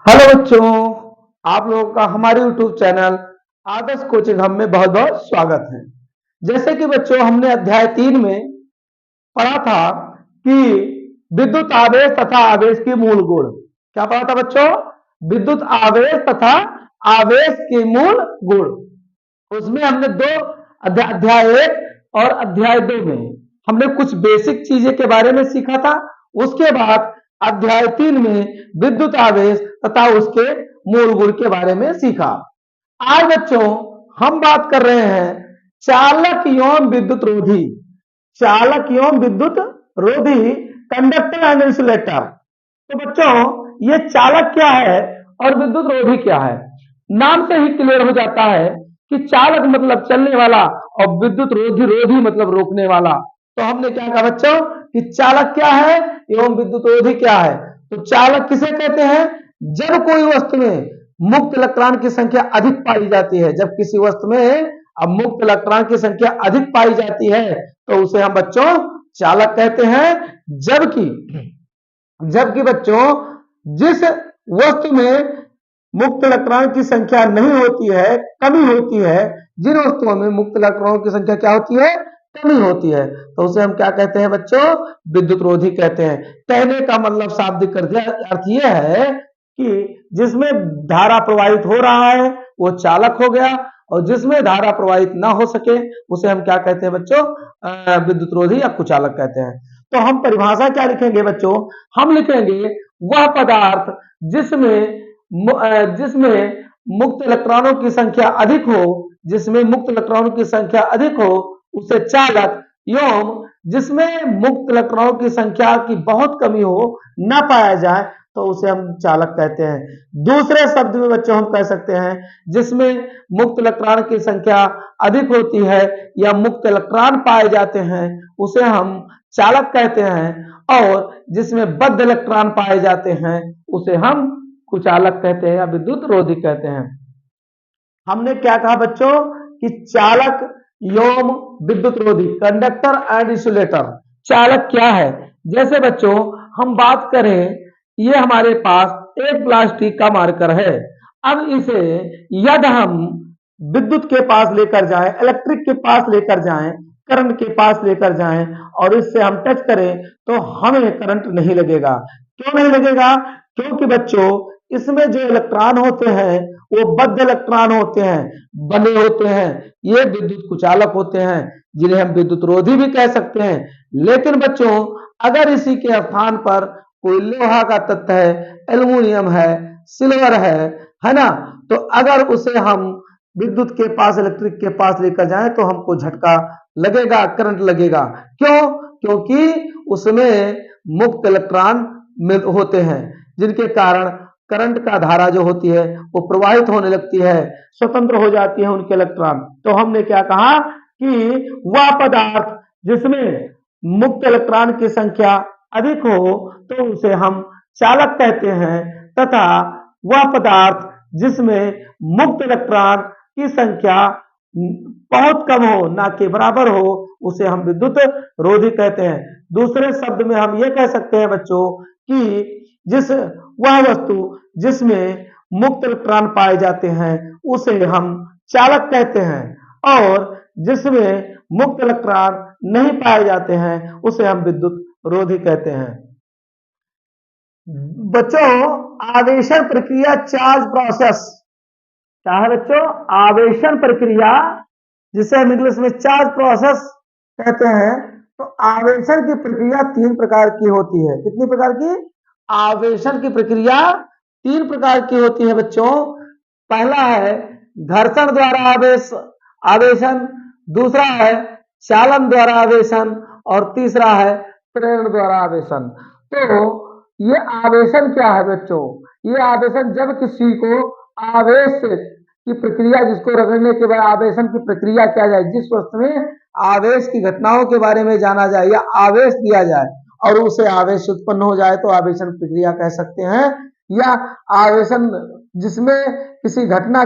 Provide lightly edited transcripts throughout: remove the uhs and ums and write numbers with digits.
Hello बच्चों, आप लोगों का हमारे YouTube चैनल आदर्श कोचिंग हम में बहुत बहुत स्वागत है। जैसे कि बच्चों हमने अध्याय 3 में पढ़ा था कि विद्युत आवेश तथा आवेश के मूल गुण। क्या पढ़ा था बच्चों? विद्युत आवेश तथा आवेश के मूल गुण। उसमें हमने अध्याय 1 और अध्याय 2 में हमने कुछ बेसिक चीजें के बारे में सीखा था। उसके बाद अध्याय 3 में विद्युत आवेश तथा उसके मूल गुण के बारे में सीखा। आज बच्चों हम बात कर रहे हैं चालक एवं विद्युत रोधी। चालक एवं विद्युत रोधी, कंडक्टर एंड इंसुलेटर। तो बच्चों ये चालक क्या है और विद्युत रोधी क्या है? नाम से ही क्लियर हो जाता है कि चालक मतलब चलने वाला और विद्युत रोधी रोधी मतलब रोकने वाला। तो हमने क्या कहा बच्चों कि चालक क्या है एवं विद्युत रोधी क्या है। तो चालक किसे कहते हैं? जब कोई वस्तु में मुक्त इलेक्ट्रॉन की संख्या अधिक पाई जाती है, जब किसी वस्तु में अब मुक्त इलेक्ट्रॉन की संख्या अधिक पाई जाती है तो उसे हम बच्चों चालक कहते हैं। जबकि जबकि बच्चों जिस वस्तु में मुक्त इलेक्ट्रॉन की संख्या नहीं होती है, कमी होती है, जिन वस्तुओं में मुक्त इलेक्ट्रॉन की संख्या क्या होती है? कमी होती है, तो उसे हम क्या कहते हैं बच्चों? विद्युत रोधी कहते हैं। कहने का मतलब शाब्दिक अर्थ यह है कि जिसमें धारा प्रवाहित हो रहा है वो चालक हो गया, और जिसमें धारा प्रवाहित ना हो सके उसे हम क्या कहते हैं बच्चों? विद्युत रोधी या कुचालक कहते हैं। तो हम परिभाषा क्या लिखेंगे बच्चों? हम लिखेंगे वह पदार्थ जिसमें जिसमें मुक्त इलेक्ट्रॉनों की संख्या अधिक हो, जिसमें मुक्त इलेक्ट्रॉनों की संख्या अधिक हो उसे चालक, एवं जिसमें मुक्त इलेक्ट्रॉनों की संख्या की बहुत कमी हो, ना पाया जाए, तो उसे हम चालक कहते हैं। दूसरे शब्द में बच्चों हम कह सकते हैं जिसमें मुक्त इलेक्ट्रॉन की संख्या अधिक होती है या मुक्त इलेक्ट्रॉन पाए जाते हैं उसे हम चालक कहते हैं, और जिसमें बद्ध इलेक्ट्रॉन पाए जाते हैं उसे हम कुचालक कहते हैं या विद्युत रोधी कहते हैं। हमने क्या कहा बच्चों कि चालक एवं विद्युत रोधी, कंडक्टर एंड इंसुलेटर। चालक क्या है? जैसे बच्चों हम बात करें, ये हमारे पास एक प्लास्टिक का मार्कर है। अब इसे यदि हम विद्युत के पास लेकर जाएं, इलेक्ट्रिक के पास लेकर जाएं, करंट के पास लेकर जाएं और इससे हम टच करें तो हमें करंट नहीं लगेगा। क्यों नहीं लगेगा? क्योंकि बच्चों इसमें जो इलेक्ट्रॉन होते हैं वो बद्ध इलेक्ट्रॉन होते हैं, बने होते हैं। ये विद्युत कुचालक होते हैं जिन्हें हम विद्युत रोधी भी कह सकते हैं। लेकिन बच्चों अगर इसी के स्थान पर कोई लोहा का तत्व है, एल्युमिनियम है, सिल्वर है ना, तो अगर उसे हम विद्युत के पास, इलेक्ट्रिक के पास लेकर जाएं तो हमको झटका लगेगा, करंट लगेगा। क्यों? क्योंकि उसमें मुक्त इलेक्ट्रॉन होते हैं जिनके कारण करंट का धारा जो होती है वो प्रवाहित होने लगती है, स्वतंत्र हो जाती है उनके इलेक्ट्रॉन। तो हमने क्या कहा कि वह पदार्थ जिसमें मुक्त इलेक्ट्रॉन की संख्या अधिक हो तो उसे हम चालक कहते हैं, तथा वह पदार्थ जिसमें मुक्त इलेक्ट्रॉन की संख्या बहुत कम हो, ना के बराबर हो, उसे हम विद्युत रोधी कहते हैं। दूसरे शब्द में हम ये कह सकते हैं बच्चों कि वह वस्तु जिसमें मुक्त इलेक्ट्रॉन पाए जाते हैं उसे हम चालक कहते हैं, और जिसमें मुक्त इलेक्ट्रॉन नहीं पाए जाते हैं उसे हम विद्युत रोधी कहते हैं। बच्चों आवेशन प्रक्रिया, चार्ज प्रोसेस क्या है बच्चों? आवेशन प्रक्रिया, जिसे हम इंग्लिश में चार्ज प्रोसेस कहते हैं। तो आवेशन की प्रक्रिया 3 प्रकार की होती है। कितनी प्रकार की? आवेशन की प्रक्रिया 3 प्रकार की होती है बच्चों। पहला है घर्षण द्वारा आवेशन, दूसरा है चालन द्वारा आवेशन, और तीसरा है प्रेरण द्वारा आवेशन। तो ये आवेशन क्या है बच्चों? ये आवेशन जब किसी को आवेश की प्रक्रिया, जिसको रगड़ने के बाद आवेशन की प्रक्रिया किया जाए, जिस वस्तु में आवेश की घटनाओं के बारे में जाना जाए या आवेश दिया जाए और उसे आवेश उत्पन्न हो जाए तो आवेशन प्रक्रिया कह सकते हैं। या आवेशन जिसमें किसी घटना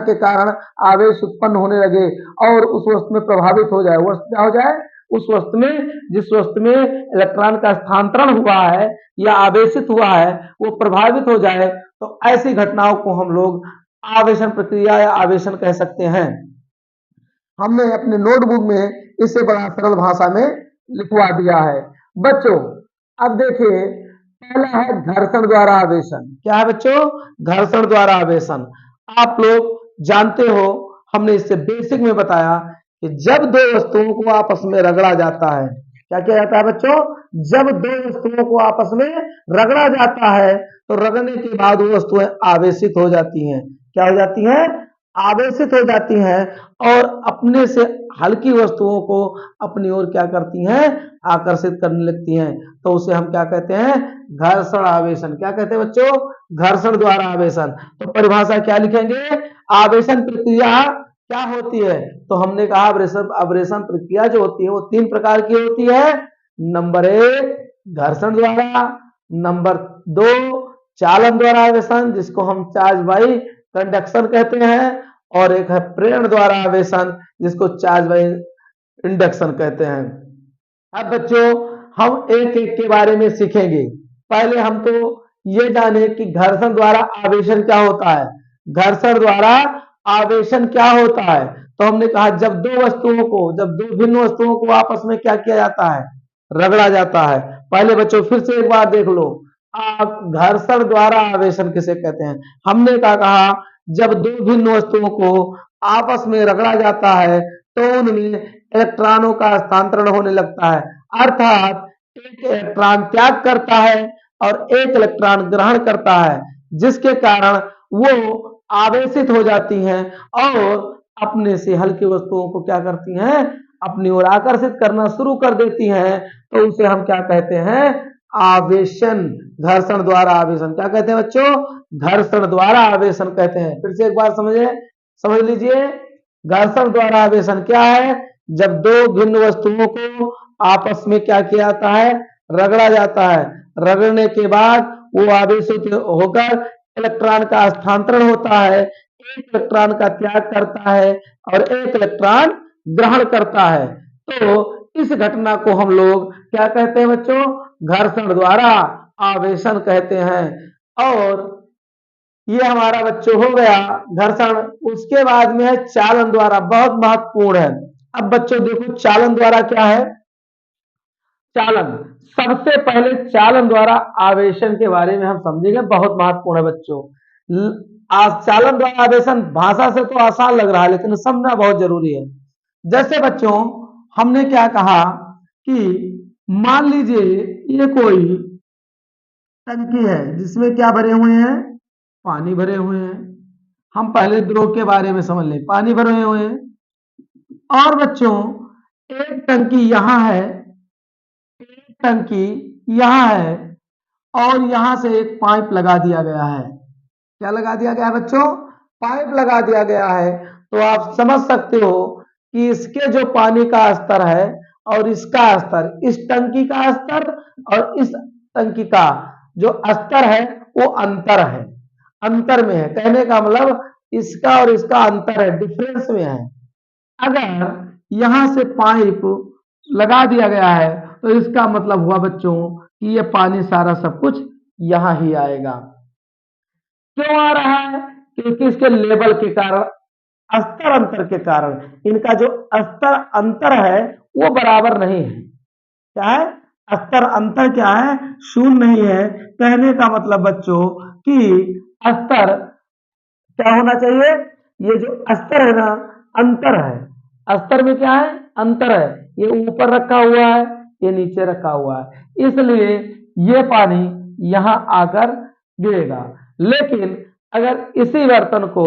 के कारण आवेश उत्पन्न होने लगे और उस वस्तु में प्रभावित हो जाए, वस्तु क्या हो जाए? उस वस्तु में जिस वस्तु में इलेक्ट्रॉन का स्थानांतरण हुआ है या आवेशित हुआ है वो प्रभावित हो जाए, तो ऐसी घटनाओं को हम लोग आवेशन प्रक्रिया या आवेशन कह सकते हैं। हमने अपने नोटबुक में इसे बड़ा सरल भाषा में लिखवा दिया है। बच्चों अब देखिए, पहला है घर्षण द्वारा आवेशन। क्या है बच्चों? घर्षण द्वारा आवेशन। आप लोग जानते हो, हमने इससे बेसिक में बताया कि जब दो वस्तुओं को आपस में रगड़ा जाता है, क्या किया जाता है बच्चों? जब दो वस्तुओं को आपस में रगड़ा जाता है तो रगड़ने के बाद वो वस्तुएं आवेशित हो जाती हैं। क्या हो जाती हैं? आवेशित हो जाती हैं और अपने से हल्की वस्तुओं को अपनी ओर क्या करती हैं? आकर्षित करने लगती हैं। तो उसे हम क्या कहते हैं? घर्षण आवेशन। क्या कहते हैं बच्चों? घर्षण द्वारा आवेशन। तो परिभाषा क्या लिखेंगे? आवेशन प्रक्रिया क्या होती है? तो हमने कहा अवरेशन प्रक्रिया जो होती है वो 3 प्रकार की होती है। नंबर 1 घर्षण द्वारा, नंबर 2 चालन द्वारा आवेशन जिसको हम चार्ज बाई कंडक्शन कहते हैं, और एक है प्रेरण द्वारा आवेशन जिसको चार्ज बाई इंडक्शन कहते हैं। अब बच्चों हम एक एक के बारे में सीखेंगे। पहले हम तो ये जाने कि घर्षण द्वारा आवेशन क्या होता है। घर्षण द्वारा आवेशन क्या होता है? तो हमने कहा जब दो भिन्न वस्तुओं को आपस में क्या किया जाता है? रगड़ा जाता है। पहले बच्चों फिर से एक बार देख लो, आप घर्षण द्वारा आवेशन किसे कहते हैं? हमने क्या कहा? जब दो भिन्न वस्तुओं को आपस में रगड़ा जाता है तो उनमें इलेक्ट्रॉनों का हस्तांतरण होने लगता है, अर्थात एक इलेक्ट्रॉन त्याग करता है और एक इलेक्ट्रॉन ग्रहण करता है, जिसके कारण वो आवेशित हो जाती हैं और अपने से हल्की वस्तुओं को क्या करती हैं? अपनी ओर आकर्षित करना शुरू कर देती हैं। तो उसे हम क्या कहते हैं? आवेशन। घर्षण द्वारा आवेशन। क्या कहते हैं बच्चों? घर्षण द्वारा आवेशन कहते हैं। फिर से एक बार समझ लीजिए, घर्षण द्वारा आवेशन क्या है? जब दो भिन्न वस्तुओं को आपस में क्या किया जाता है? रगड़ा जाता है। रगड़ने के बाद वो आवेशित होकर इलेक्ट्रॉन का स्थानांतरण होता है, एक इलेक्ट्रॉन का त्याग करता है और एक इलेक्ट्रॉन ग्रहण करता है। तो इस घटना को हम लोग क्या कहते हैं बच्चों? घर्षण द्वारा आवेशन कहते हैं। और ये हमारा बच्चों हो गया घर्षण। उसके बाद में है चालन द्वारा, बहुत महत्वपूर्ण है। अब बच्चों देखो चालन द्वारा क्या है? चालन, सबसे पहले चालन द्वारा आवेशन के बारे में हम समझेंगे, बहुत महत्वपूर्ण है बच्चों। चालन द्वारा आवेशन भाषा से तो आसान लग रहा है लेकिन समझना बहुत जरूरी है। जैसे बच्चों हमने क्या कहा कि मान लीजिए ये कोई टंकी है जिसमें क्या भरे हुए हैं? पानी भरे हुए हैं। हम पहले द्रव के बारे में समझ लें। पानी भरे हुए हैं और बच्चों एक टंकी यहां है, एक टंकी यहां है और यहां से एक पाइप लगा दिया गया है। क्या लगा दिया गया है बच्चों? पाइप लगा दिया गया है। तो आप समझ सकते हो कि इसके जो पानी का स्तर है और इसका स्तर, इस टंकी का स्तर और इस टंकी का जो स्तर है वो अंतर है, अंतर में है। कहने का मतलब इसका और इसका अंतर है, डिफरेंस में है। अगर यहां से पाइप लगा दिया गया है तो इसका मतलब हुआ बच्चों कि ये पानी सारा सब कुछ यहां ही आएगा। क्यों आ रहा है? क्योंकि इसके लेवल के कारण, स्तर अंतर के कारण इनका जो स्तर अंतर है वो बराबर नहीं है। क्या है? स्तर अंतर क्या है? शून्य नहीं है। कहने का मतलब बच्चों कि स्तर क्या होना चाहिए? ये जो स्तर है ना, अंतर है। स्तर में क्या है? अंतर है। ये ऊपर रखा हुआ है, ये नीचे रखा हुआ है, इसलिए ये पानी यहां आकर गिरेगा। लेकिन अगर इसी बर्तन को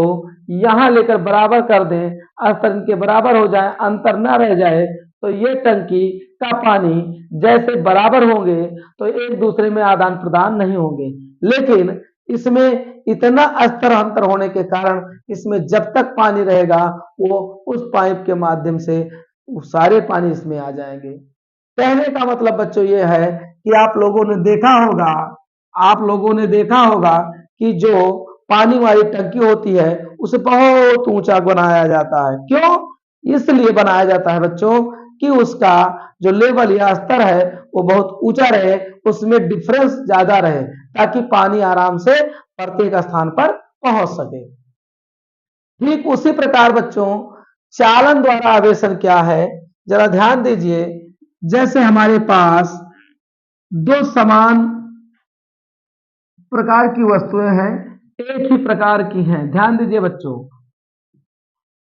यहां लेकर बराबर कर दें, स्तर इनके बराबर हो जाए, अंतर ना रह जाए, तो ये टंकी का पानी जैसे बराबर होंगे तो एक दूसरे में आदान प्रदान नहीं होंगे। लेकिन इसमें इतना स्तर अंतर होने के कारण इसमें जब तक पानी रहेगा वो उस पाइप के माध्यम से सारे पानी इसमें आ जाएंगे। कहने का मतलब बच्चों ये है कि आप लोगों ने देखा होगा कि जो पानी वाली टंकी होती है उसे बहुत ऊंचा बनाया जाता है। क्यों इसलिए बनाया जाता है बच्चों? कि उसका जो लेवल या स्तर है वो बहुत ऊंचा रहे, उसमें डिफरेंस ज्यादा रहे, ताकि पानी आराम से प्रत्येक स्थान पर पहुंच सके। ठीक उसी प्रकार बच्चों चालन द्वारा आवेशन क्या है, जरा ध्यान दीजिए। जैसे हमारे पास दो समान प्रकार की वस्तुएं हैं, एक ही प्रकार की हैं, ध्यान दीजिए बच्चों।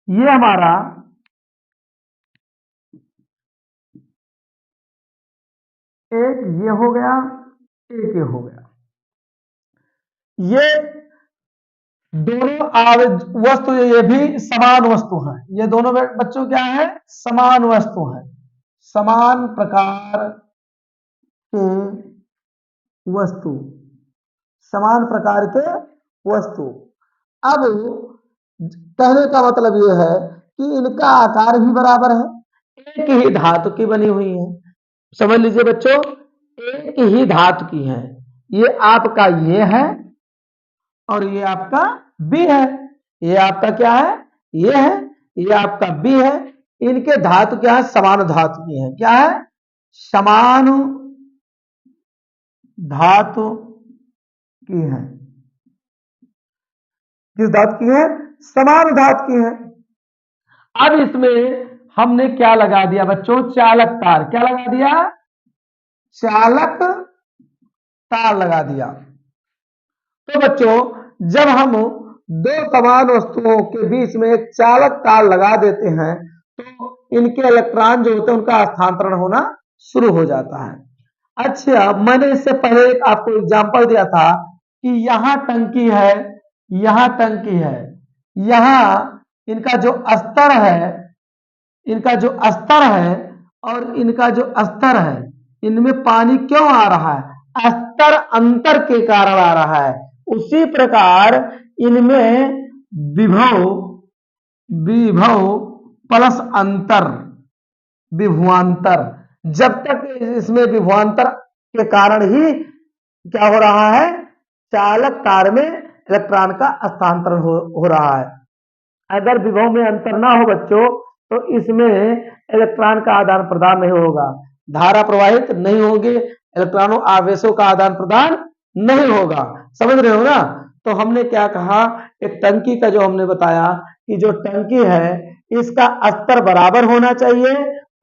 ये हमारा एक ये हो गया, एक ये हो गया। ये दोनों वस्तु ये भी समान वस्तु हैं। ये दोनों बच्चों क्या है, समान वस्तु हैं, समान प्रकार के वस्तु, समान प्रकार के वस्तु। अब कहने का मतलब ये है कि इनका आकार भी बराबर है, एक ही धातु की बनी हुई है। समझ लीजिए बच्चों, एक ही धातु की है। ये आपका ये है और ये आपका बी है। ये आपका क्या है, ये है, ये आपका बी है। इनके धातु क्या है, समान धातु की है। क्या है, समान धातु की है। किस धातु की है, समान धातु की है। अब इसमें हमने क्या लगा दिया बच्चों, चालक तार। क्या लगा दिया, चालक तार लगा दिया। तो बच्चों जब हम दो समान वस्तुओं के बीच में एक चालक तार लगा देते हैं तो इनके इलेक्ट्रॉन जो होते हैं उनका स्थानांतरण होना शुरू हो जाता है। अच्छा, मैंने इससे पहले एक आपको एग्जांपल दिया था कि यहां टंकी है, यहां टंकी है, यहां इनका जो स्तर है, इनका जो स्तर है और इनका जो स्तर है, इनमें पानी क्यों आ रहा है, स्तर अंतर के कारण आ रहा है। उसी प्रकार इनमें विभव विभव प्लस अंतर, विभवांतर, जब तक इसमें विभवांतर के कारण ही क्या हो रहा है, चालक तार में इलेक्ट्रॉन का स्थानांतरण हो रहा है। अगर विभव में अंतर ना हो बच्चों तो इसमें इलेक्ट्रॉन का आदान प्रदान नहीं होगा, धारा प्रवाहित नहीं होगी, इलेक्ट्रॉनों आवेशों का आदान प्रदान नहीं होगा। समझ रहे हो ना। तो हमने क्या कहा, एक टंकी का जो हमने बताया कि जो टंकी है इसका स्तर बराबर होना चाहिए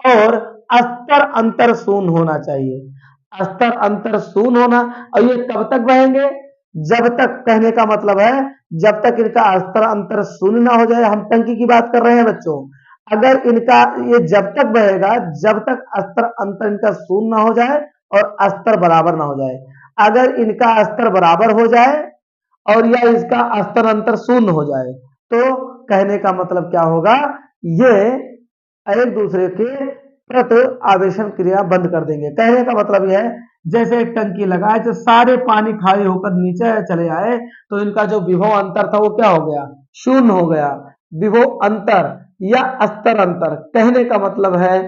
और स्तर अंतर शून्य होना चाहिए। स्तर अंतर शून्य होना, और ये कब तक बहेंगे, जब तक, कहने का मतलब है जब तक इनका स्तर अंतर शून्य ना हो जाए। हम टंकी की बात कर रहे हैं बच्चों। अगर इनका ये जब तक बहेगा जब तक स्तर अंतर इनका शून्य ना हो जाए और स्तर बराबर ना हो जाए। अगर इनका स्तर बराबर हो जाए और या इसका स्तर अंतर शून्य हो जाए तो कहने का मतलब क्या होगा, ये एक दूसरे के प्रति आवेशन क्रिया बंद कर देंगे। कहने का मतलब यह है जैसे एक टंकी लगाए तो सारे पानी खाली होकर नीचे चले आए तो इनका जो विभव अंतर था वो क्या हो गया, शून्य हो गया। विभव अंतर या स्तर अंतर, कहने का मतलब है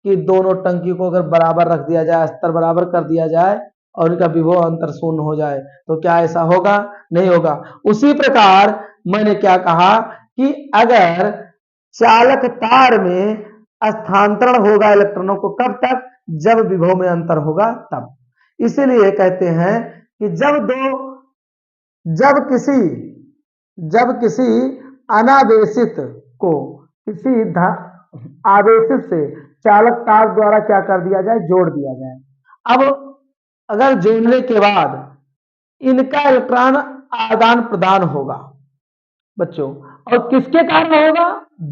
कि दोनों टंकी को अगर बराबर रख दिया जाए, स्तर बराबर कर दिया जाए और इनका विभव अंतर शून्य हो जाए तो क्या ऐसा होगा, नहीं होगा। उसी प्रकार मैंने क्या कहा कि अगर चालक तार में स्थानांतरण होगा इलेक्ट्रॉनों को, कब तक, जब विभव में अंतर होगा तब। इसीलिए कहते हैं कि जब किसी जब किसी अनावेशित को किसी आवेशित से चालक तार द्वारा क्या कर दिया जाए, जोड़ दिया जाए। अब अगर जोड़ने के बाद इनका इलेक्ट्रॉन आदान प्रदान होगा बच्चों, और किसके कारण होगा,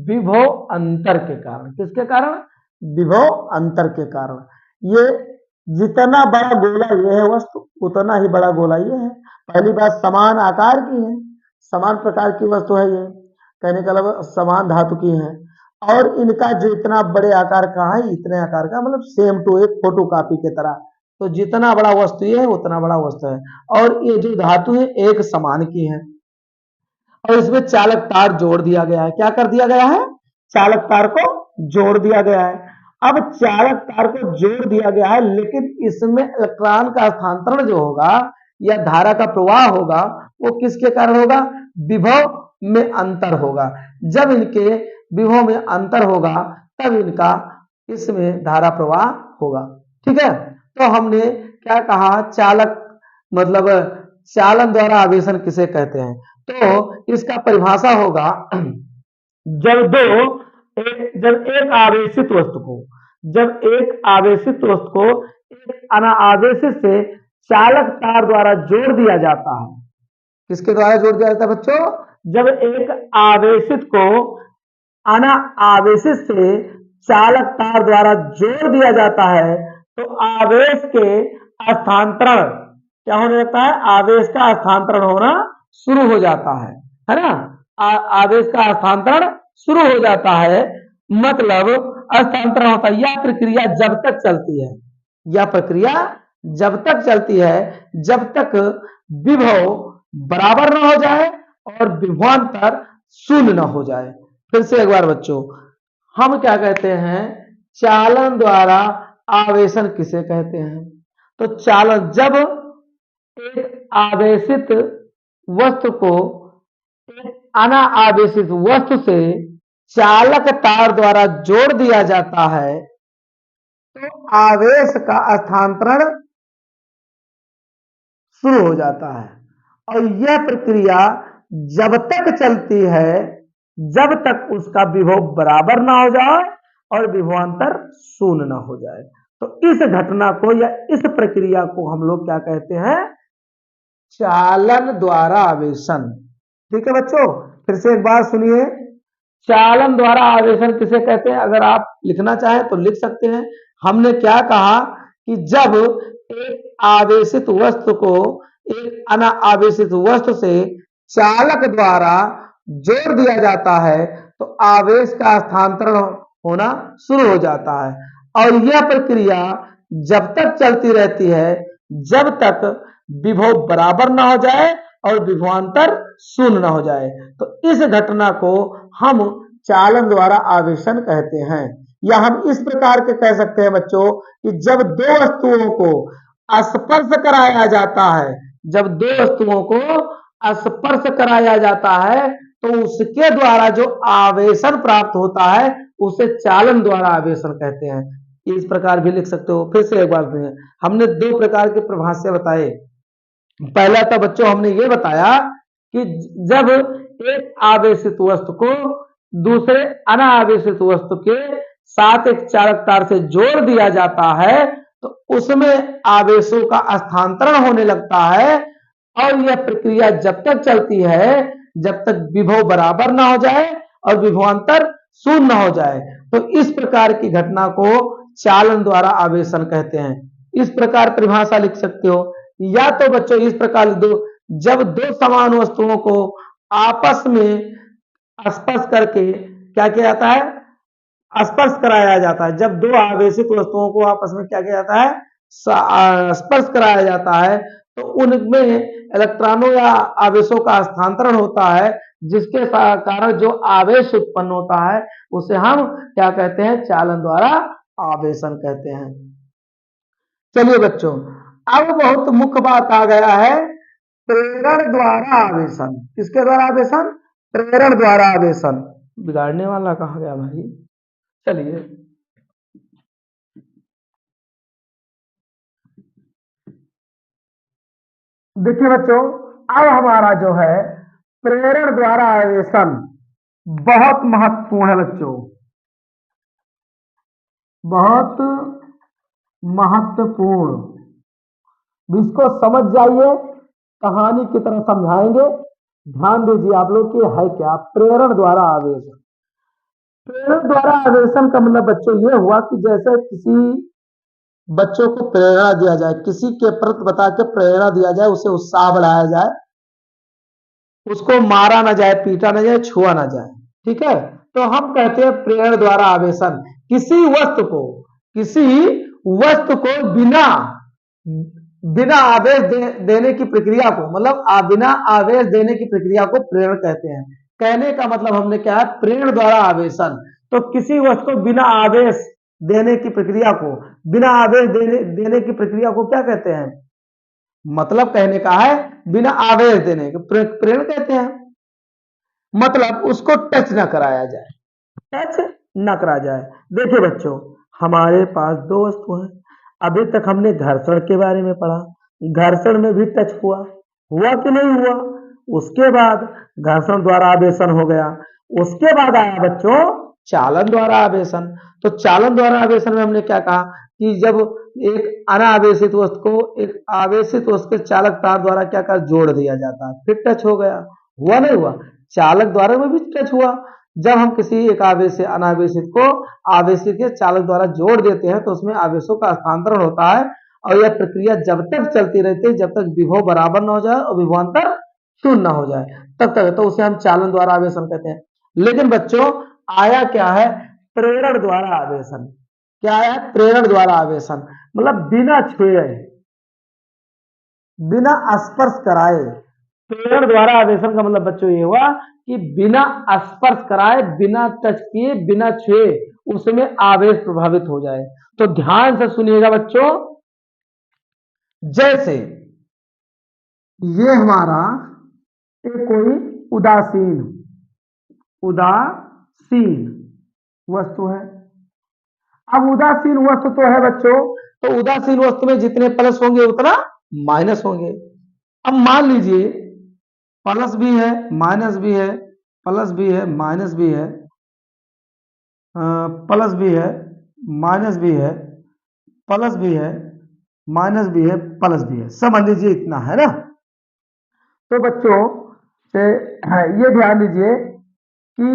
विभव अंतर के कारण। किसके कारण, विभव अंतर के कारण। ये जितना बड़ा गोला ये है वस्तु उतना ही बड़ा गोला ये है। पहली बात समान आकार की है, समान प्रकार की वस्तु है ये, कहने का मतलब समान धातु की है। और इनका जो इतना बड़े आकार का है, इतने आकार का मतलब सेम टू एक फोटो कॉपी के तरह। तो जितना बड़ा वस्तु ये है उतना बड़ा वस्तु है। और ये जो धातु है एक समान की है और इसमें चालक तार जोड़ दिया गया है। क्या कर दिया गया है, चालक तार को जोड़ दिया गया है। अब चालक तार को जोड़ दिया गया है लेकिन इसमें इलेक्ट्रॉन का स्थानांतरण जो होगा या धारा का प्रवाह होगा वो किसके कारण होगा, विभव में अंतर होगा। जब इनके विभव में अंतर होगा तब इनका इसमें धारा प्रवाह होगा। ठीक है, तो हमने क्या कहा, चालक मतलब चालन द्वारा आवेशन किसे कहते हैं, तो इसका परिभाषा होगा जब एक आवेशित वस्तु को एक अनावेशित से चालक तार द्वारा जोड़ दिया जाता है। किसके द्वारा जोड़ दिया जाता है बच्चों, जब एक आवेशित को अनावेशित से चालक तार द्वारा जोड़ दिया जाता है तो आवेश के स्थानांतरण क्या होने लगता है, आवेश का स्थानांतरण होना शुरू हो जाता है ना। आवेश का स्थानांतरण शुरू हो जाता है, मतलब स्थानांतरण होता है। यह प्रक्रिया जब तक चलती है जब तक विभव बराबर न हो जाए और विभवांतर शून्य न हो जाए। फिर से एक बार बच्चों, हम क्या कहते हैं, चालन द्वारा आवेशन किसे कहते हैं, तो चालन जब एक आवेशित वस्तु को एक अनावेशित वस्तु से चालक तार द्वारा जोड़ दिया जाता है तो आवेश का स्थानांतरण शुरू हो जाता है, और यह प्रक्रिया जब तक चलती है जब तक उसका विभव बराबर ना हो जाए और विभवांतर शून्य ना हो जाए। तो इस घटना को या इस प्रक्रिया को हम लोग क्या कहते हैं, चालन द्वारा आवेशन। ठीक है बच्चों, फिर से एक बार सुनिए, चालन द्वारा आवेशन किसे कहते हैं, अगर आप लिखना चाहें तो लिख सकते हैं। हमने क्या कहा कि जब एक आवेशित वस्तु को एक अनावेशित वस्तु से चालक द्वारा जोड़ दिया जाता है तो आवेश का स्थानांतरण होना शुरू हो जाता है, और यह प्रक्रिया जब तक चलती रहती है जब तक विभव बराबर ना हो जाए और विभवांतर शून्य ना हो जाए। तो इस घटना को हम चालन द्वारा आवेशन कहते हैं। या हम इस प्रकार के कह सकते हैं बच्चों कि जब दो वस्तुओं को स्पर्श कराया जाता है, जब दो वस्तुओं को स्पर्श कराया जाता है तो उसके द्वारा जो आवेशन प्राप्त होता है उसे चालन द्वारा आवेशन कहते हैं। इस प्रकार भी लिख सकते हो। फिर से एक बार सुनिए, हमने दो प्रकार के प्रभाष्य बताए। पहला तो बच्चों हमने ये बताया कि जब एक आवेशित वस्तु को दूसरे अनावेशित वस्तु के साथ एक चालक तार से जोड़ दिया जाता है तो उसमें आवेशों का स्थानांतरण होने लगता है, और यह प्रक्रिया जब तक चलती है जब तक विभव बराबर ना हो जाए और विभवांतर शून्य न हो जाए। तो इस प्रकार की घटना को चालन द्वारा आवेशन कहते हैं। इस प्रकार परिभाषा लिख सकते हो। या तो बच्चों इस प्रकार दो, जब दो समान वस्तुओं को आपस में स्पर्श करके क्या किया जाता है, स्पर्श कराया जाता है। जब दो आवेशित वस्तुओं को आपस में क्या किया जाता है, स्पर्श कराया जाता है तो उनमें इलेक्ट्रॉनों या आवेशों का स्थानांतरण होता है, जिसके कारण जो आवेश उत्पन्न होता है उसे हम क्या कहते हैं, चालन द्वारा आवेशन कहते हैं। चलिए बच्चों, अब बहुत मुख्य बात आ गया है, प्रेरण द्वारा आवेशन। किसके द्वारा आवेशन, प्रेरण द्वारा आवेशन। बिगाड़ने वाला कहा गया भाई। चलिए देखिए बच्चों, अब हमारा जो है प्रेरण द्वारा आवेशन बहुत महत्वपूर्ण है बच्चों, बहुत महत्वपूर्ण। इसको समझ जाइए, कहानी की तरह समझाएंगे। ध्यान दीजिए आप लोग कि है क्या प्रेरण द्वारा आवेशन। प्रेरण द्वारा आवेशन का मतलब बच्चों ये हुआ कि जैसे किसी बच्चों को प्रेरणा दिया जाए, किसी के प्रति बता के प्रेरणा दिया जाए, उसे उत्साह बढ़ाया जाए, उसको मारा ना जाए, पीटा ना जाए, छुआ ना जाए। ठीक है, तो हम कहते हैं प्रेरण द्वारा आवेशन किसी वस्तु को बिना बिना आवेश देने की प्रक्रिया को, मतलब बिना आवेश देने की प्रक्रिया को प्रेरण कहते हैं। कहने का मतलब हमने क्या है, प्रेरण द्वारा आवेशन। तो किसी वस्तु को बिना आवेश देने की प्रक्रिया को, बिना आवेश देने की प्रक्रिया को क्या कहते हैं, मतलब कहने का है बिना आवेश देने के प्रेरण कहते हैं। मतलब उसको टच न कराया जाए, टच न करा जाए। देखिए बच्चों, हमारे पास दो वस्तु हैं। अभी तक हमने घर्षण के बारे में पढ़ा, घर्षण में भी टच हुआ, हुआ कि नहीं हुआ? उसके बाद घर्षण द्वारा आवेशन हो गया, उसके बाद आया बच्चों चालन द्वारा आवेशन। तो चालन द्वारा आवेशन में हमने क्या कहा कि जब एक अनावेशित वस्तु को एक आवेशित वस्तु के चालक तार द्वारा क्या कर जोड़ दिया जाता है, फिर टच हो गया, हुआ नहीं हुआ? चालक द्वारा में भी टच हुआ। जब हम किसी एक आवेश से अनावेशित को आवेशित के चालक द्वारा जोड़ देते हैं तो उसमें आवेशों का हस्तांतरण होता है, और यह प्रक्रिया जब तक चलती रहती है जब तक विभव बराबर न हो जाए और विभवांतर शून्य न हो जाए तब तक, तो उसे हम चालन द्वारा आवेशन कहते हैं। लेकिन बच्चों आया क्या है? प्रेरण द्वारा आवेशन। क्या है? प्रेरण द्वारा आवेशन, मतलब बिना छुए, बिना स्पर्श कराए। प्रेरण द्वारा आवेशन का मतलब बच्चों ये हुआ कि बिना स्पर्श कराए, बिना टच किए, बिना छुए उसमें आवेश प्रभावित हो जाए। तो ध्यान से सुनिएगा बच्चों, जैसे ये हमारा एक कोई उदासीन उदासीन वस्तु है। अब उदासीन वस्तु तो है बच्चों, तो उदासीन वस्तु में जितने प्लस होंगे उतना माइनस होंगे। अब मान लीजिए प्लस भी है, माइनस भी है, प्लस भी है, माइनस भी है, प्लस भी है, माइनस भी है, प्लस भी है, माइनस भी है, प्लस भी है, समझ लीजिए इतना है ना। तो बच्चों से ये ध्यान दीजिए कि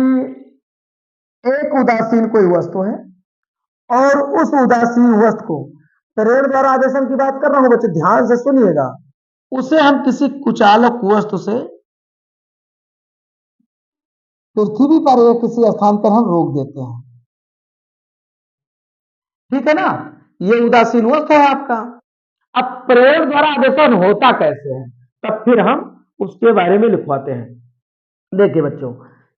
एक उदासीन कोई वस्तु है और उस उदासीन वस्तु को प्रेरण द्वारा आवेशन की बात कर रहा हूं बच्चे, ध्यान से सुनिएगा। उसे हम किसी कुचालक वस्तु से पृथ्वी पर या किसी स्थान पर हम रोक देते हैं, ठीक है ना? ये उदासीन वस्तु है आपका। अब प्रेरण द्वारा आवेशन होता कैसे है, तब फिर हम उसके बारे में लिखवाते हैं। देखिए बच्चों,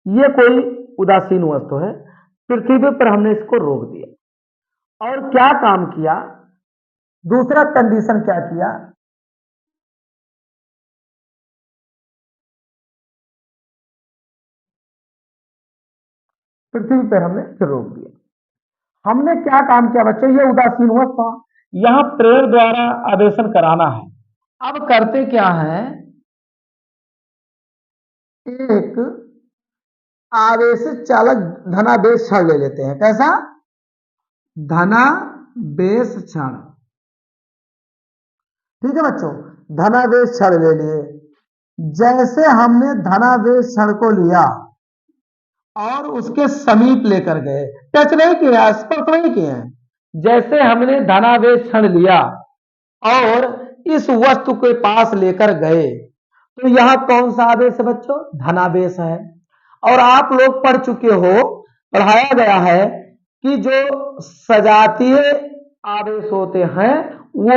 ये कोई उदासीन वस्तु है, पृथ्वी पर हमने इसको रोक दिया और क्या काम किया, दूसरा कंडीशन क्या किया, पृथ्वी पर हमने फिर रोक दिया। हमने क्या काम किया बच्चों, ये उदासीन वस्तु था, यहां प्रेरण द्वारा आवेशन कराना है। अब करते क्या है, एक आवेशित चालक धनावेश क्षण ले लेते हैं। कैसा? धनावेश क्षण। ठीक है बच्चों, धनावेश क्षण ले लिए। जैसे हमने धनावेश क्षण को लिया और उसके समीप लेकर गए, टच नहीं किया, स्पर्श नहीं किए, जैसे हमने धनावेश क्षण लिया और इस वस्तु के पास लेकर गए, तो यहां कौन सा आवेश है बच्चों? धनावेश है। और आप लोग पढ़ चुके हो, पढ़ाया गया है कि जो सजातीय आवेश होते हैं वो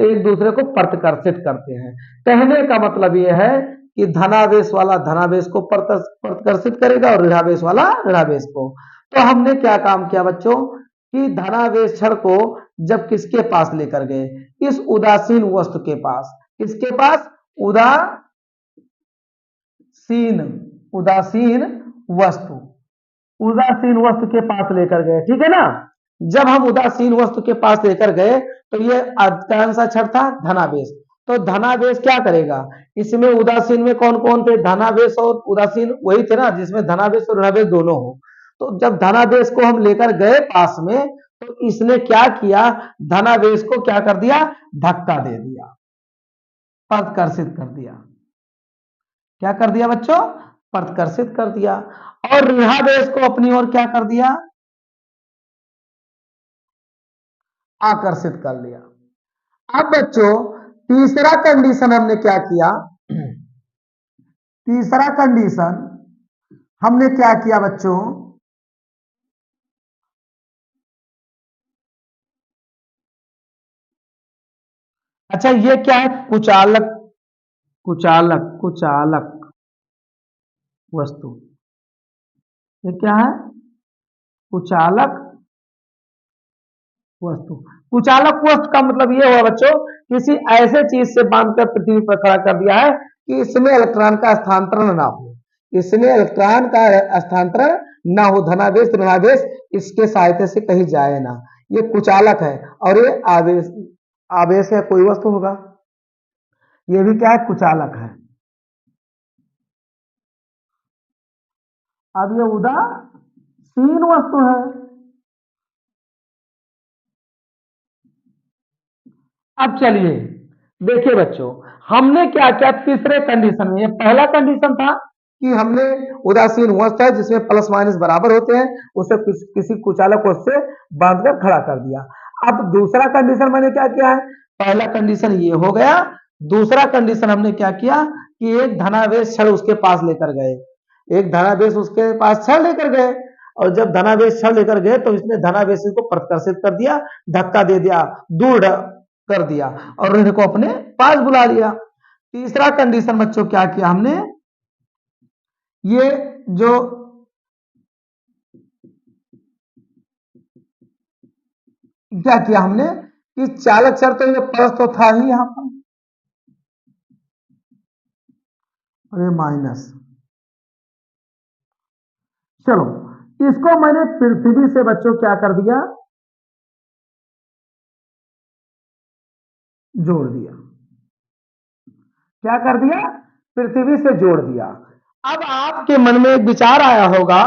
एक दूसरे को प्रतिकर्षित करते हैं। कहने का मतलब यह है कि धनावेश वाला धनावेश को प्रतिकर्षित करेगा और ऋणावेश वाला ऋणावेश को। तो हमने क्या काम किया बच्चों कि धनावेश क्षण को जब किसके पास लेकर गए, इस उदासीन वस्तु के पास। किसके पास? उदासीन उदासीन वस्तु, उदासीन वस्तु के पास लेकर गए, ठीक है ना? जब हम उदासीन वस्तु के पास लेकर गए तो ये कौन सा क्षण था? धनावेश। तो धनावेश क्या करेगा, इसमें उदासीन में कौन कौन थे? धनावेश और उदासीन वही थे ना जिसमें धनावेश और ऋणावेश दोनों हो। तो जब धनावेश को हम लेकर गए पास में, तो इसने क्या किया, धनावेश को क्या कर दिया? धक्का दे दिया, प्रतिकर्षित कर दिया। क्या कर दिया बच्चों? प्रतिकर्षित कर दिया। और ऋणावेश को अपनी ओर क्या कर दिया? आकर्षित कर लिया। अब बच्चों तीसरा कंडीशन हमने क्या किया, तीसरा कंडीशन हमने क्या किया बच्चों, अच्छा ये क्या है? कुचालक कुचालक कुचालक वस्तु। ये क्या है? कुचालक वस्तु। कुचालक वस्तु का मतलब ये हुआ बच्चों, किसी ऐसे चीज से बांधकर पृथ्वी पर खड़ा कर दिया है कि इसमें इलेक्ट्रॉन का स्थानांतरण ना हो, इसमें इलेक्ट्रॉन का स्थानांतरण ना हो धनावेश ऋणावेश इसके सहायता से कहीं जाए ना। ये कुचालक है और ये आवेश आवेश है, कोई वस्तु होगा, ये भी क्या है, कुचालक है। अब ये उदासीन वस्तु है। अब चलिए देखिए बच्चों, हमने क्या क्या तीसरे कंडीशन में, ये पहला कंडीशन था कि हमने उदासीन वस्तु है जिसमें प्लस माइनस बराबर होते हैं, उसे किसी कुचालक वस्तु से बांधकर खड़ा कर दिया। अब दूसरा कंडीशन मैंने क्या किया है, पहला कंडीशन ये हो गया, दूसरा कंडीशन हमने क्या किया कि एक धनावेश क्षण उसके पास लेकर गए, एक धनावेश उसके पास क्षण लेकर गए, और जब धनावेश क्षण लेकर गए तो इसने धनावेश को प्रतिकर्षित कर दिया, धक्का दे दिया, दूर कर दिया और ऋण को अपने पास बुला लिया। तीसरा कंडीशन बच्चों क्या किया हमने, ये जो क्या किया हमने कि चालक चर तो ये प्लस तो था ही यहां पर, और ये माइनस। चलो इसको मैंने पृथ्वी से बच्चों क्या कर दिया, जोड़ दिया। क्या कर दिया, पृथ्वी से जोड़ दिया। अब आपके मन में एक विचार आया होगा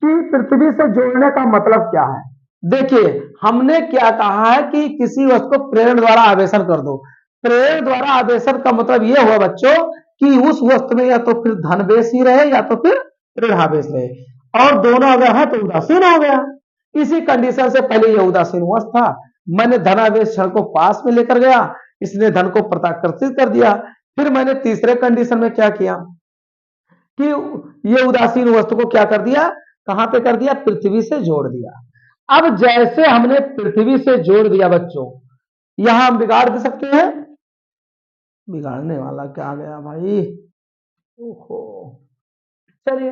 कि पृथ्वी से जोड़ने का मतलब क्या है। देखिए हमने क्या कहा है कि किसी वस्तु को प्रेरण द्वारा आवेशन कर दो। प्रेरण द्वारा आवेशन का मतलब यह हुआ बच्चों कि उस वस्तु में या तो फिर धनावेश ही रहे या तो फिर ऋणावेश रहे, और दोनों अगर है तो उदासीन हो गया। इसी कंडीशन से पहले यह उदासीन वस्तु था, मैंने धनावेश क्षण को पास में लेकर गया, इसने धन को प्रत्याकर्षित कर दिया। फिर मैंने तीसरे कंडीशन में क्या किया कि ये उदासीन वस्तु को क्या कर दिया, कहां पे कर दिया, पृथ्वी से जोड़ दिया। अब जैसे हमने पृथ्वी से जोड़ दिया बच्चों, यहां हम बिगाड़ दे सकते हैं, बिगाड़ने वाला क्या आ गया भाई, ओहो। चलिए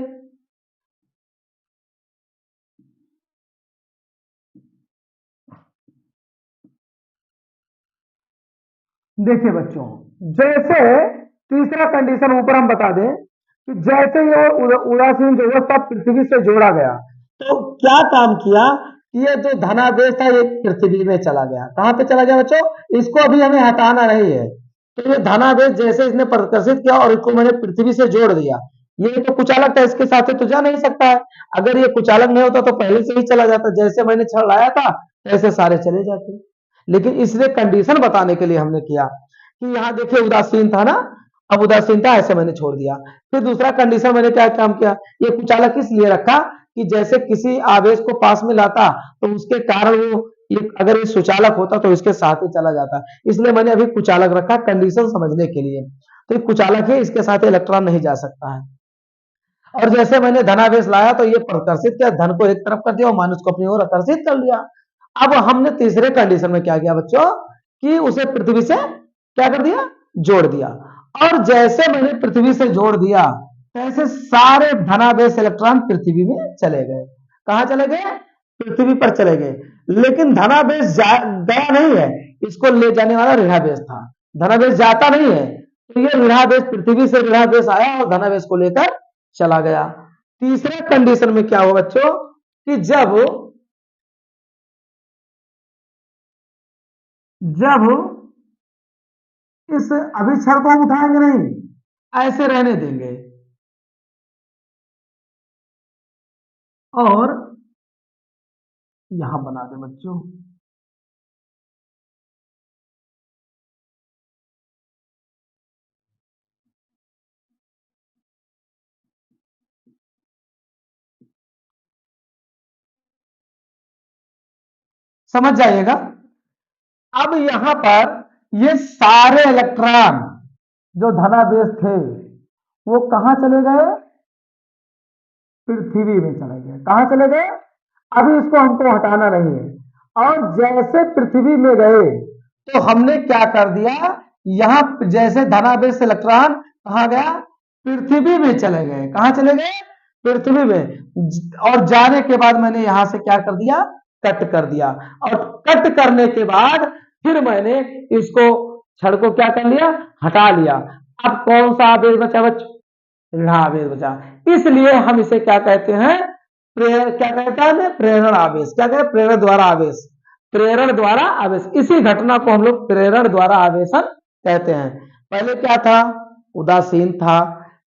देखिए बच्चों, जैसे तीसरा कंडीशन ऊपर हम बता दें कि जैसे ये उदासीन जो था पृथ्वी से जोड़ा गया तो क्या काम किया कि ये जो धनादेश था ये पृथ्वी में चला गया। कहां पे चला गया बच्चों, इसको अभी हमें हटाना नहीं है। तो ये धनादेश जैसे इसने प्रकाशित किया और इसको मैंने पृथ्वी से जोड़ दिया, ये तो कुचालक था, इसके साथ तो जा नहीं सकता है। अगर ये कुचालक नहीं होता तो पहले से ही चला जाता, जैसे मैंने छड़ लाया था ऐसे सारे चले जाते। लेकिन इसलिए कंडीशन बताने के लिए हमने किया कि यहाँ देखिए उदासीन था ना, अब उदासीन था ऐसे मैंने छोड़ दिया। फिर दूसरा कंडीशन मैंने क्या काम किया, ये कुचालक इसलिए रखा कि जैसे किसी आवेश को पास में लाता तो उसके कारण वो ये अगर ये सुचालक होता तो इसके साथ ही चला जाता, इसलिए मैंने अभी कुचालक रखा कंडीशन समझने के लिए। तो ये कुचालक है, इसके साथ इलेक्ट्रॉन नहीं जा सकता है। और जैसे मैंने धनावेश लाया तो ये प्रकर्षित किया, धन को एक तरफ कर दिया और माइनस को अपनी ओर आकर्षित कर लिया। अब हमने तीसरे कंडीशन में क्या किया बच्चों कि उसे पृथ्वी से क्या कर दिया, जोड़ दिया। और जैसे मैंने पृथ्वी से जोड़ दिया तैसे सारे धनावेश इलेक्ट्रॉन पृथ्वी में चले गए। कहा चले गए, पृथ्वी पर चले गए। लेकिन धनावेश गया नहीं है, इसको ले जाने वाला ऋणावेश था, धनावेश जाता नहीं है। तो ये ऋणावेश पृथ्वी से ऋणावेश आया और धनावेश को लेकर चला गया। तीसरे कंडीशन में क्या हुआ बच्चों कि जब जब इस अभिक्षण को उठाएंगे नहीं, ऐसे रहने देंगे और यहां बना दे बच्चों, समझ जाइएगा। अब यहां पर ये सारे इलेक्ट्रॉन जो धनावेश थे वो कहां चले गए, पृथ्वी में चले गए। कहां चले गए, अभी इसको हमको हटाना नहीं है। और जैसे पृथ्वी में गए तो हमने क्या कर दिया, यहां जैसे धनावेश इलेक्ट्रॉन कहां गया, पृथ्वी में चले गए। कहां चले गए, पृथ्वी में। और जाने के बाद मैंने यहां से क्या कर दिया, कट कर दिया। और कट करने के बाद फिर मैंने इसको छड़ को क्या कर लिया, हटा लिया। अब कौन सा आवेश बचा बच्चों, ऋणावेश बचा। इसलिए हम इसे क्या कहते हैं, क्या कहता है प्रेरण आवेश, क्या कहते हैं प्रेरण द्वारा आवेश, प्रेरण द्वारा आवेश, इसी घटना को हम लोग प्रेरण द्वारा आवेशन कहते हैं। पहले क्या था, उदासीन था,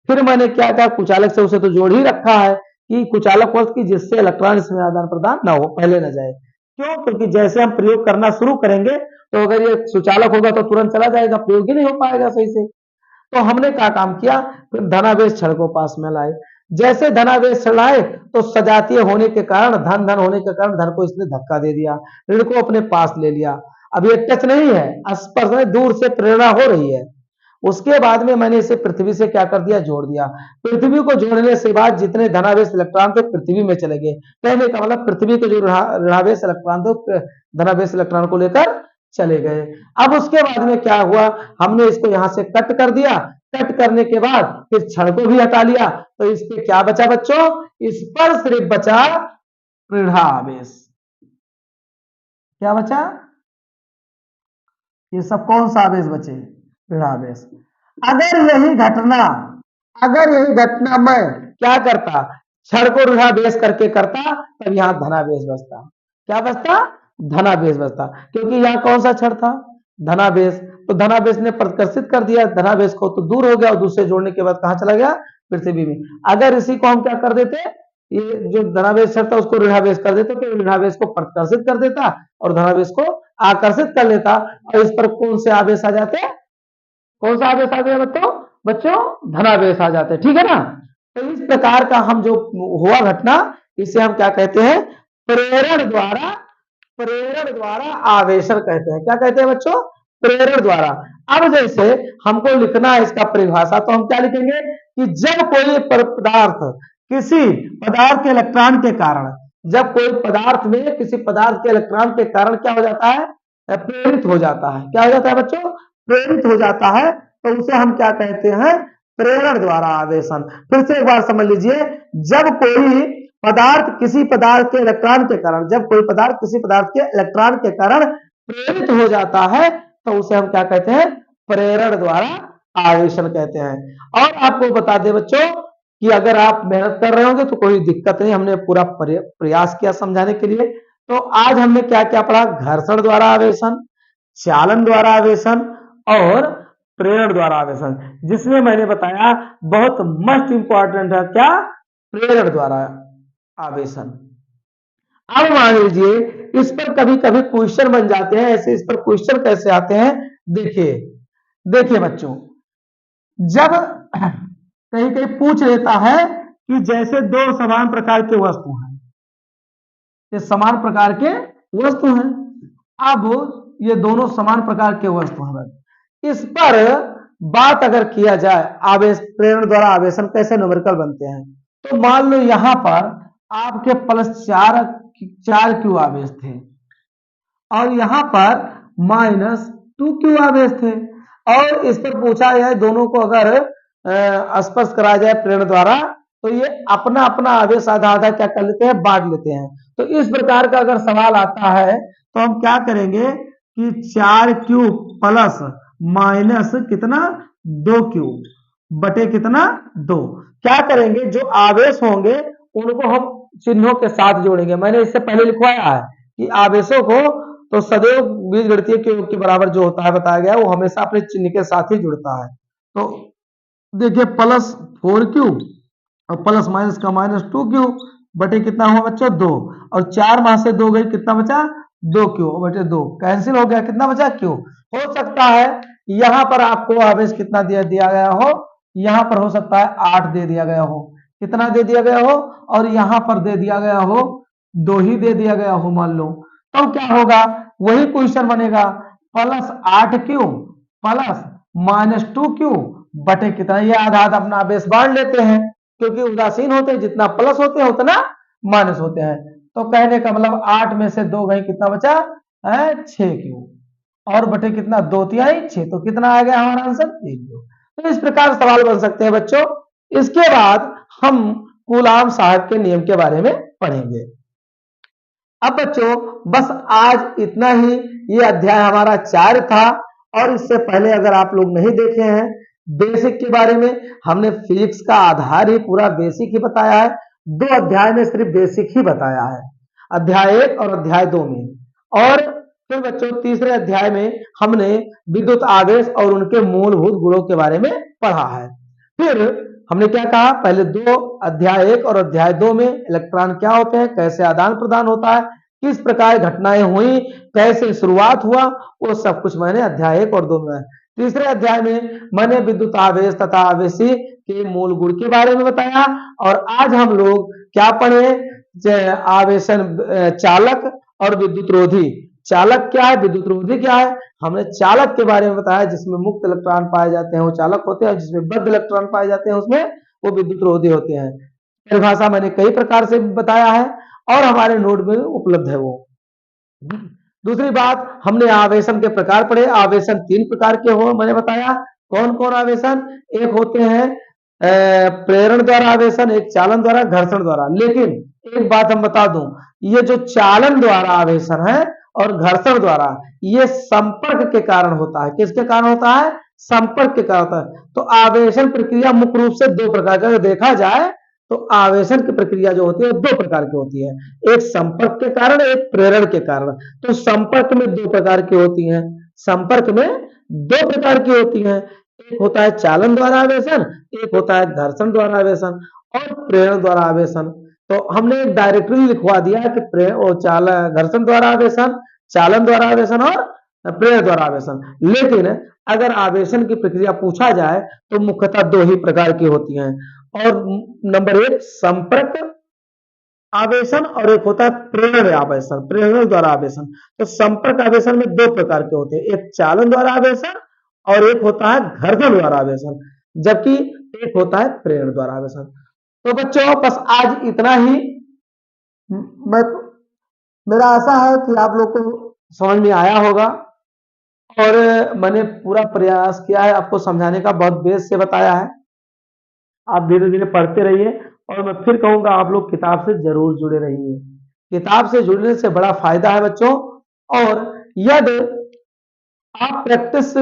फिर मैंने क्या कहा कुचालक से उसे तो जोड़ ही रखा है कि कुचालक वस्तु की जिससे इलेक्ट्रॉन इसमें आदान प्रदान ना हो, पहले न जाए। क्यों? क्योंकि जैसे हम प्रयोग करना शुरू करेंगे तो अगर ये सुचालक होगा तो तुरंत चला जाएगा, प्रयोग ही नहीं हो पाएगा सही से। तो हमने क्या काम किया, फिर धनावेश क्षण को पास में लाए। जैसे धनावेश लाए तो सजातीय होने के कारण, धन धन होने के कारण धन को इसने धक्का दे दिया, ऋण को अपने पास ले लिया। अब ये टच नहीं है, स्पर्श में दूर से प्रेरणा हो रही है। उसके बाद में मैंने इसे पृथ्वी से क्या कर दिया, जोड़ दिया। पृथ्वी को जोड़ने से बाद जितने धनावेश इलेक्ट्रॉन थे पृथ्वी में चले गए। कहने का मतलब पृथ्वी के जो ऋणावेश इलेक्ट्रॉन थे धनावेश इलेक्ट्रॉन को लेकर चले गए। अब उसके बाद में क्या हुआ, हमने इसको यहां से कट कर दिया। कट करने के बाद फिर क्षण को भी हटा लिया, तो इस पे क्या बचा बच्चों, इस पर सिर्फ बचा ऋणावेश। क्या बचा, ये सब कौन सा आवेश बचे, ऋणावेश। अगर यही घटना मैं क्या करता, क्षण को ऋणावेश करके करता, तब यहां धनावेश बचता। क्या बचता, धनावेश बचता, क्योंकि यहाँ कौन सा क्षण था, धनावेश। तो धनावेश ने प्रकर्षित कर दिया धनावेश को, तो दूर हो गया, और दूसरे जोड़ने के बाद कहां चला गया, पृथ्वी में। अगर इसी को हम क्या कर देते, ये जो धनावेश क्षण था उसको ऋणावेश कर देते, तो ऋणावेश को प्रकर्षित कर देता और धनावेश को आकर्षित कर लेता, और इस पर कौन से आवेश आ जाते, कौन सा आवेश आ गया बच्चों, बच्चों धनावेश आ जाते, ठीक है ना। तो इस प्रकार का हम जो हुआ घटना, इसे हम क्या कहते हैं, प्रेरण द्वारा आवेशन कहते हैं। क्या कहते हैं बच्चों, प्रेरण द्वारा। अब जैसे हमको लिखना है इसका परिभाषा, तो हम क्या लिखेंगे कि जब कोई पदार्थ किसी पदार्थ के इलेक्ट्रॉन के कारण, जब कोई पदार्थ में किसी पदार्थ के इलेक्ट्रॉन के कारण क्या हो जाता है, प्रेरित हो जाता है। क्या हो जाता है बच्चों, प्रेरित हो जाता है, तो उसे हम क्या कहते हैं, प्रेरण द्वारा आवेशन। फिर से एक बार समझ लीजिए, जब कोई पदार्थ किसी पदार्थ के इलेक्ट्रॉन के कारण, जब कोई पदार्थ किसी पदार्थ के इलेक्ट्रॉन के कारण प्रेरित हो जाता है, तो उसे हम क्या कहते हैं, प्रेरण द्वारा आवेशन कहते हैं। और आपको बता दें बच्चों कि अगर आप मेहनत कर रहे होंगे तो कोई दिक्कत नहीं, हमने पूरा प्रयास किया समझाने के लिए। तो आज हमने क्या क्या पढ़ा, घर्षण द्वारा आवेशन, चालन द्वारा आवेशन और प्रेरण द्वारा आवेशन, जिसमें मैंने बताया बहुत मस्ट इंपॉर्टेंट है क्या, प्रेरण द्वारा आवेशन। अब मान लीजिए इस पर कभी कभी क्वेश्चन बन जाते हैं, ऐसे इस पर क्वेश्चन कैसे आते हैं, देखिए देखिए बच्चों, जब कहीं कहीं पूछ लेता है कि जैसे दो समान प्रकार के वस्तु हैं, ये समान प्रकार के वस्तु हैं, अब ये दोनों समान प्रकार के वस्तु हैं, इस पर बात अगर किया जाए, आवेश प्रेरण द्वारा आवेशन कैसे न्यूमेरिकल बनते हैं, तो मान लो यहां पर आपके +4 क्यू आवेश थे और यहां पर -2 क्यू आवेश थे, और इस पर पूछा जाए दोनों को अगर स्पर्श कराया जाए प्रेरण द्वारा, तो ये अपना अपना आवेश आधा आधा क्या कर लेते हैं, बांट लेते हैं। तो इस प्रकार का अगर सवाल आता है तो हम क्या करेंगे कि 4 क्यू प्लस माइनस कितना, 2 क्यू बटे कितना, 2। क्या करेंगे, जो आवेश होंगे उनको हम चिन्हों के साथ जोड़ेंगे। मैंने इससे पहले लिखवाया है कि आवेशों को तो सदैव बीजगणितीय के योग के बराबर जो होता है बताया गया, वो हमेशा अपने चिन्ह के साथ ही जुड़ता है। तो देखिए +4 क्यू और प्लस माइनस का -2 क्यू बटे कितना हुआ बच्चों, 2, और 4 में से 2 गई, कितना बचा, 2 क्यू बटे 2 कैंसिल हो गया, कितना बचा, क्यू। हो सकता है यहां पर आपको आवेश कितना दिया गया हो, यहां पर हो सकता है 8 दे दिया गया हो, कितना दे दिया गया हो, और यहां पर दे दिया गया हो 2 ही दे दिया गया हो मान लो, तो क्या होगा, वही क्वेश्चन बनेगा, +8 क्यू प्लस -2 क्यू बटे कितना, ये आधा आधा अपना आवेश बांट लेते हैं, क्योंकि उदासीन होते हैं, जितना प्लस होते हैं उतना माइनस होते हैं। तो कहने का मतलब 8 में से 2 गई, कितना बचा है, 6 क्यू, और बटे कितना, 2 तिहाई 6, तो कितना आ गया हमारा आंसर, 3 क्यू। तो इस प्रकार सवाल बन सकते हैं बच्चों। इसके बाद हम कूलाम साहब के नियम के बारे में पढ़ेंगे। अब बच्चों बस आज इतना ही, ये अध्याय हमारा 4 था, और इससे पहले अगर आप लोग नहीं देखे हैं बेसिक के बारे में, हमने फिजिक्स का आधार ही पूरा बेसिक ही बताया है। दो अध्याय में सिर्फ बेसिक ही बताया है, अध्याय 1 और अध्याय 2 में। और फिर बच्चों तीसरे अध्याय में हमने विद्युत आवेश और उनके मूलभूत गुणों के बारे में पढ़ा है। फिर हमने क्या कहा, पहले दो अध्याय 1 और अध्याय 2 में इलेक्ट्रॉन क्या होते हैं, कैसे आदान प्रदान होता है, किस प्रकार घटनाएं हुई, कैसे शुरुआत हुआ, वो सब कुछ मैंने अध्याय 1 और 2 में। तीसरे अध्याय में मैंने विद्युत आवेश तथा आवेशी के मूल गुण के बारे में बताया। और आज हम लोग क्या पढ़े, आवेशन चालक और विद्युत रोधी। चालक क्या है, विद्युत रोधी क्या है, हमने चालक के बारे में बताया, जिसमें मुक्त इलेक्ट्रॉन पाए जाते हैं वो चालक होते हैं, जिसमें बद्ध इलेक्ट्रॉन पाए जाते हैं उसमें वो विद्युत रोधी होते हैं। परिभाषा मैंने कई प्रकार से बताया है और हमारे नोट में उपलब्ध है वो। दूसरी बात, हमने आवेशन के प्रकार पढ़े। आवेशन 3 प्रकार के हो मैंने बताया। कौन कौन आवेशन, एक होते हैं प्रेरण द्वारा आवेशन, एक चालन द्वारा, घर्षण द्वारा। लेकिन एक बात हम बता दूं, ये जो चालन द्वारा आवेशन है और घर्षण द्वारा, ये संपर्क के कारण होता है। किसके कारण होता है, संपर्क के कारण होता है। तो आवेशन प्रक्रिया मुख्य रूप से 2 प्रकार का देखा जाए तो आवेशन की प्रक्रिया जो होती है 2 प्रकार की होती है, एक संपर्क के कारण, एक प्रेरण के कारण। तो संपर्क में 2 प्रकार की होती हैं, संपर्क में 2 प्रकार की होती हैं, एक होता है चालन द्वारा आवेशन, एक होता है घर्षण द्वारा आवेशन और प्रेरण द्वारा आवेशन। तो हमने एक डायरेक्टली लिखवा दिया है कि घर्षण द्वारा आवेशन, चालन द्वारा आवेशन और प्रेरण द्वारा आवेशन। लेकिन अगर आवेशन की प्रक्रिया पूछा जाए तो मुख्यतः 2 ही प्रकार की होती हैं। और नंबर 1 संपर्क आवेशन और एक होता है प्रेरण आवेशन, प्रेरण द्वारा आवेशन। तो संपर्क आवेशन में 2 प्रकार के होते हैं, एक चालन द्वारा आवेशन और एक होता है घर्षण द्वारा आवेशन, जबकि एक होता है प्रेरण द्वारा आवेशन। तो बच्चों बस आज इतना ही। मैं मेरा आशा है कि आप लोग को समझ में आया होगा और मैंने पूरा प्रयास किया है आपको समझाने का, बहुत बेस से बताया है। आप धीरे धीरे पढ़ते रहिए और मैं फिर कहूंगा आप लोग किताब से जरूर जुड़े रहिए। किताब से जुड़ने से बड़ा फायदा है बच्चों। और यदि आप प्रैक्टिस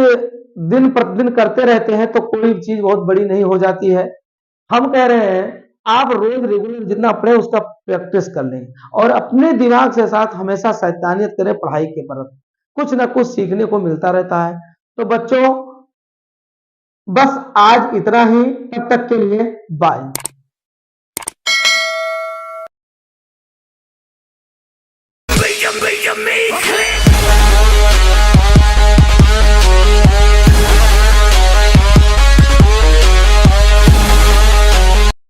दिन प्रतिदिन करते रहते हैं तो कोई चीज बहुत बड़ी नहीं हो जाती है। हम कह रहे हैं आप रोज रेगुलर जितना पढ़े उसका प्रैक्टिस कर लें और अपने दिमाग के साथ हमेशा शैतानियत करें पढ़ाई के प्रति, कुछ ना कुछ सीखने को मिलता रहता है। तो बच्चों बस आज इतना ही, तब तक के लिए बाय।